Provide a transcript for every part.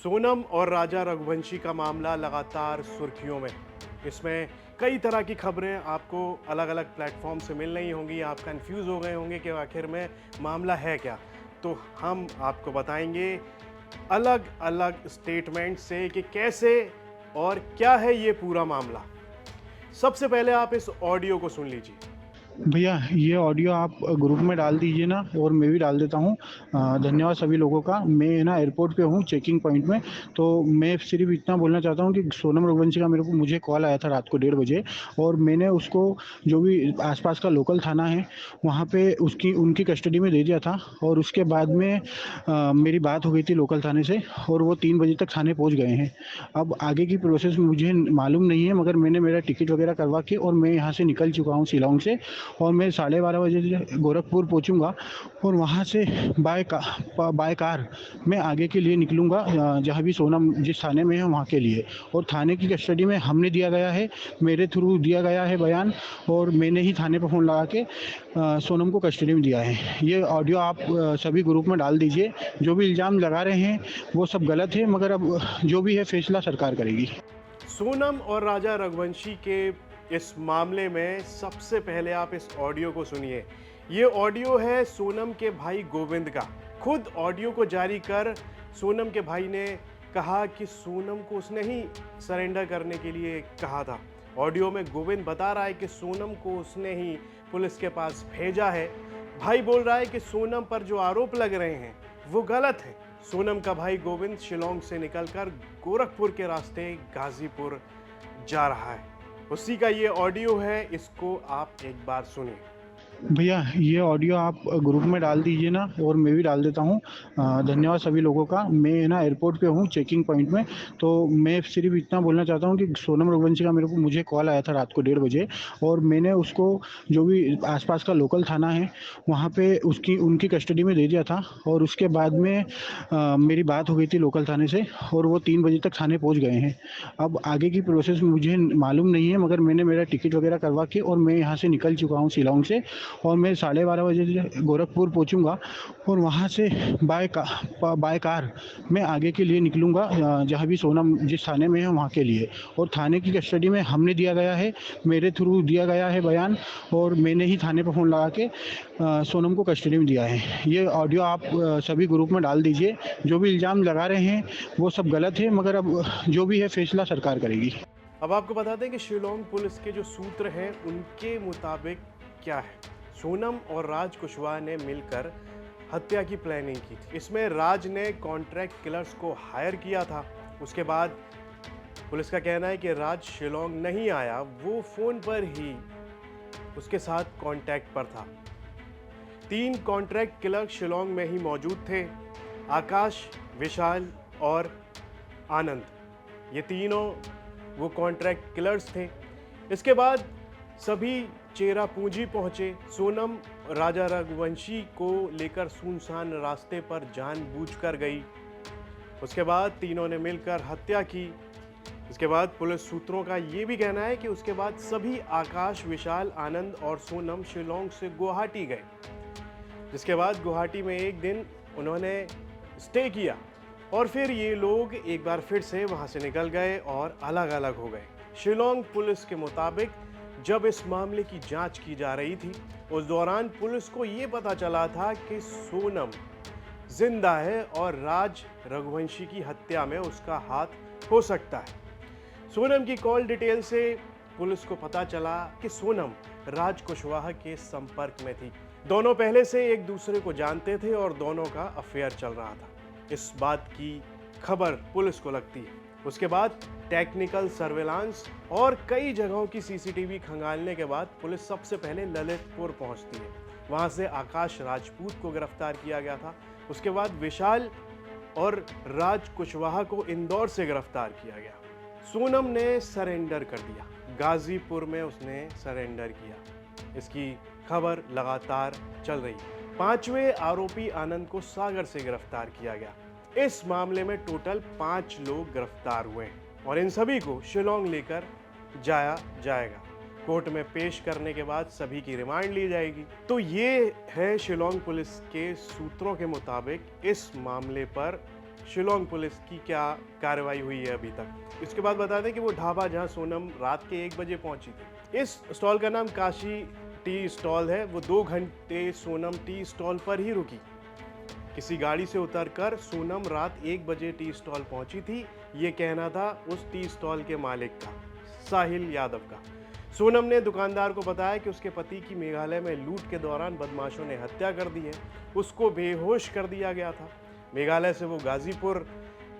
सोनम और राजा रघुवंशी का मामला लगातार सुर्खियों में। इसमें कई तरह की खबरें आपको अलग अलग प्लेटफॉर्म से मिल रही होंगी। आप कंफ्यूज हो गए होंगे कि आखिर में मामला है क्या। तो हम आपको बताएंगे अलग अलग स्टेटमेंट से कि कैसे और क्या है ये पूरा मामला। सबसे पहले आप इस ऑडियो को सुन लीजिए। भैया ये ऑडियो आप ग्रुप में डाल दीजिए ना, और मैं भी डाल देता हूँ। धन्यवाद सभी लोगों का। मैं ना एयरपोर्ट पे हूँ, चेकिंग पॉइंट में। तो मैं सिर्फ इतना बोलना चाहता हूँ कि सोनम रघुवंशी का मुझे कॉल आया था रात को 1:30 बजे, और मैंने उसको जो भी आसपास का लोकल थाना है वहाँ पे उनकी कस्टडी में दे दिया था। और उसके बाद में मेरी बात हो गई थी लोकल थाने से, और वो 3 बजे तक थाने पहुँच गए हैं। अब आगे की प्रोसेस मुझे मालूम नहीं है, मगर मैंने मेरा टिकट वगैरह करवा के और मैं यहाँ से निकल चुका हूँ शिलांग से। और मैं 12:30 बजे गोरखपुर पहुंचूंगा, और वहां से बाय कार मैं आगे के लिए निकलूंगा, जहां भी सोनम जिस थाने में है वहां के लिए। और थाने की कस्टडी में हमने दिया गया है, मेरे थ्रू दिया गया है बयान, और मैंने ही थाने पर फ़ोन लगा के सोनम को कस्टडी में दिया है। ये ऑडियो आप सभी ग्रुप में डाल दीजिए। जो भी इल्ज़ाम लगा रहे हैं वो सब गलत है, मगर अब जो भी है फैसला सरकार करेगी। सोनम और राजा रघुवंशी के इस मामले में सबसे पहले आप इस ऑडियो को सुनिए। ये ऑडियो है सोनम के भाई गोविंद का। खुद ऑडियो को जारी कर सोनम के भाई ने कहा कि सोनम को उसने ही सरेंडर करने के लिए कहा था। ऑडियो में गोविंद बता रहा है कि सोनम को उसने ही पुलिस के पास भेजा है। भाई बोल रहा है कि सोनम पर जो आरोप लग रहे हैं वो गलत है। सोनम का भाई गोविंद शिलोंग से निकलकर गोरखपुर के रास्ते गाजीपुर जा रहा है। उसी का ये ऑडियो है, इसको आप एक बार सुनिए। भैया ये ऑडियो आप ग्रुप में डाल दीजिए ना, और मैं भी डाल देता हूँ। धन्यवाद सभी लोगों का। मैं ना एयरपोर्ट पे हूँ, चेकिंग पॉइंट में। तो मैं सिर्फ इतना बोलना चाहता हूँ कि सोनम रघुवंशी का मुझे कॉल आया था रात को 1:30 बजे, और मैंने उसको जो भी आसपास का लोकल थाना है वहाँ पे उनकी कस्टडी में दे दिया था। और उसके बाद में मेरी बात हो गई थी लोकल थाने से, और वो 3 बजे तक थाने पहुँच गए हैं। अब आगे की प्रोसेस मुझे मालूम नहीं है, मगर मैंने मेरा टिकट वगैरह करवा के और मैं यहाँ से निकल चुका हूँ शिलांग से। और मैं 12:30 बजे गोरखपुर पहुंचूंगा, और वहां से बाय कार मैं आगे के लिए निकलूंगा, जहां भी सोनम जिस थाने में है वहां के लिए। और थाने की कस्टडी में हमने दिया गया है, मेरे थ्रू दिया गया है बयान, और मैंने ही थाने पर फ़ोन लगा के सोनम को कस्टडी में दिया है। ये ऑडियो आप सभी ग्रुप में डाल दीजिए। जो भी इल्ज़ाम लगा रहे हैं वो सब गलत है, मगर अब जो भी है फैसला सरकार करेगी। अब आपको बता दें कि शिलोंग पुलिस के जो सूत्र हैं उनके मुताबिक क्या है। सोनम और राज कुशवाहा ने मिलकर हत्या की प्लानिंग की थी। इसमें राज ने कॉन्ट्रैक्ट किलर्स को हायर किया था। उसके बाद पुलिस का कहना है कि राज शिलोंग नहीं आया, वो फोन पर ही उसके साथ कांटेक्ट पर था। 3 कॉन्ट्रैक्ट किलर शिलोंग में ही मौजूद थे, आकाश, विशाल और आनंद। ये तीनों वो कॉन्ट्रैक्ट किलर्स थे। इसके बाद सभी चेरा पूंजी पहुंचे। सोनम राजा रघुवंशी को लेकर सुनसान रास्ते पर जानबूझकर गई। उसके बाद तीनों ने मिलकर हत्या की। इसके बाद पुलिस सूत्रों का ये भी कहना है कि उसके बाद सभी आकाश, विशाल, आनंद और सोनम शिलोंग से गुवाहाटी गए। जिसके बाद गुवाहाटी में एक दिन उन्होंने स्टे किया, और फिर ये लोग एक बार फिर से वहां से निकल गए और अलग अलग हो गए। शिलोंग पुलिस के मुताबिक जब इस मामले की जांच की जा रही थी, उस दौरान पुलिस को ये पता चला था कि सोनम जिंदा है और राज रघुवंशी की हत्या में उसका हाथ हो सकता है। सोनम की कॉल डिटेल से पुलिस को पता चला कि सोनम राज कुशवाहा के संपर्क में थी। दोनों पहले से एक दूसरे को जानते थे और दोनों का अफेयर चल रहा था। इस बात की खबर पुलिस को लगती है। उसके बाद टेक्निकल सर्वेलांस और कई जगहों की सीसीटीवी खंगालने के बाद पुलिस सबसे पहले ललितपुर पहुंचती है। वहां से आकाश राजपूत को गिरफ्तार किया गया था। उसके बाद विशाल और राज कुशवाहा को इंदौर से गिरफ्तार किया गया। सोनम ने सरेंडर कर दिया, गाजीपुर में उसने सरेंडर किया। इसकी खबर लगातार चल रही है। 5वें आरोपी आनंद को सागर से गिरफ्तार किया गया। इस मामले में टोटल 5 लोग गिरफ्तार हुए हैं और इन सभी को शिलोंग लेकर जाया जाएगा। कोर्ट में पेश करने के बाद सभी की रिमांड ली जाएगी। तो ये है शिलोंग पुलिस के सूत्रों के मुताबिक इस मामले पर शिलोंग पुलिस की क्या कार्रवाई हुई है अभी तक। इसके बाद बता दें कि वो ढाबा जहां सोनम रात के 1 बजे पहुंची थी, इस स्टॉल का नाम काशी टी स्टॉल है। वो 2 घंटे सोनम टी स्टॉल पर ही रुकी। किसी गाड़ी से उतरकर सोनम रात 1 बजे टी स्टॉल पहुंची थी, ये कहना था उस टी स्टॉल के मालिक का, साहिल यादव का। सोनम ने दुकानदार को बताया कि उसके पति की मेघालय में लूट के दौरान बदमाशों ने हत्या कर दी है, उसको बेहोश कर दिया गया था। मेघालय से वो गाजीपुर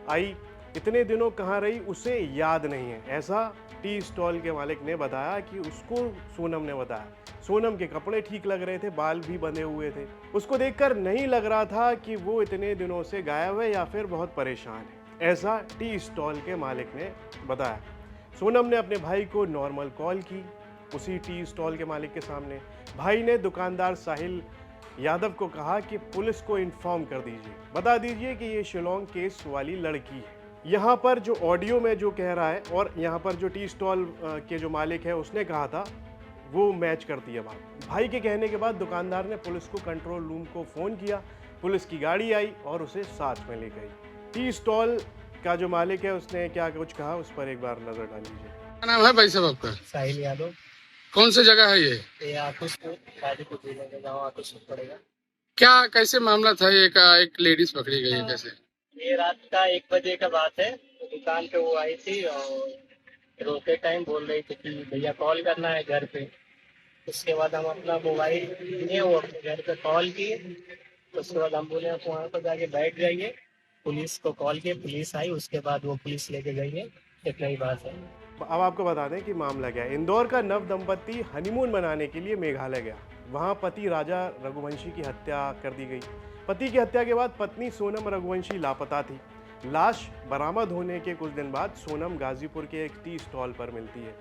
आई, इतने दिनों कहाँ रही उसे याद नहीं है, ऐसा टी स्टॉल के मालिक ने बताया कि उसको सोनम ने बताया। सोनम के कपड़े ठीक लग रहे थे, बाल भी बंधे हुए थे। उसको देखकर नहीं लग रहा था कि वो इतने दिनों से गायब है या फिर बहुत परेशान है, ऐसा टी स्टॉल के मालिक ने बताया। सोनम ने अपने भाई को नॉर्मल कॉल की उसी टी स्टॉल के मालिक के सामने। भाई ने दुकानदार साहिल यादव को कहा कि पुलिस को इन्फॉर्म कर दीजिए, बता दीजिए कि ये शिलोंग केस वाली लड़की है। यहाँ पर जो ऑडियो में जो कह रहा है और यहाँ पर जो टी स्टॉल के जो मालिक है उसने कहा था, वो मैच करती है बात। भाई के कहने के बाद दुकानदार ने पुलिस को कंट्रोल रूम को फ़ोन किया, पुलिस की गाड़ी आई और उसे साथ में ले गई। टी स्टॉल का जो मालिक है उसने क्या कुछ कहा, उस पर एक बार नजर डाल लीजिए। क्या नाम है भाई साहब आपका? साहिल यादव। कौन सी जगह है ये? ये आकुशपुर गाजीपुर जिले के गाँव आकुशपुर पड़ेगा। क्या कैसे मामला था ये का एक लेडीज पकड़ी गई है कैसे? ये रात का 1 बजे का बात है। दुकान पे वो आई थी और रोते टाइम बोल रही थी कि भैया कॉल करना है घर पे। उसके बाद हम अपना मोबाइल लिए, वो अपने घर पे कॉल किए। उसके बाद हम बोले आप वहाँ पर जाके बैठ जाइए। पुलिस को कॉल किए, पुलिस आई, उसके बाद वो पुलिस लेके गई है। इतना ही बात है। अब आपको बता दें कि मामला क्या है। इंदौर का नव दंपति हनीमून मनाने के लिए मेघालय गया। वहां पति राजा रघुवंशी की हत्या कर दी गई। पति की हत्या के बाद पत्नी सोनम रघुवंशी लापता थी। लाश बरामद होने के कुछ दिन बाद सोनम गाजीपुर के एक टी स्टॉल पर मिलती है।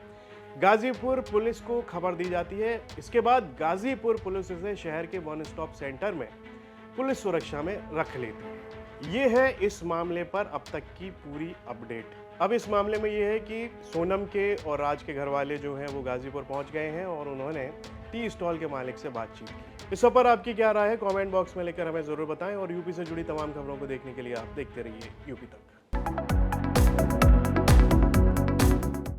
गाजीपुर पुलिस को खबर दी जाती है। इसके बाद गाजीपुर पुलिस इसे शहर के वन स्टॉप सेंटर में पुलिस सुरक्षा में रख लेती है। ये है इस मामले पर अब तक की पूरी अपडेट। अब इस मामले में ये है कि सोनम के और राज के घर वाले जो हैं वो गाजीपुर पहुंच गए हैं और उन्होंने टी स्टॉल के मालिक से बातचीत की। इस पर आपकी क्या राय है, कमेंट बॉक्स में लेकर हमें ज़रूर बताएं और यूपी से जुड़ी तमाम खबरों को देखने के लिए आप देखते रहिए यूपी तक।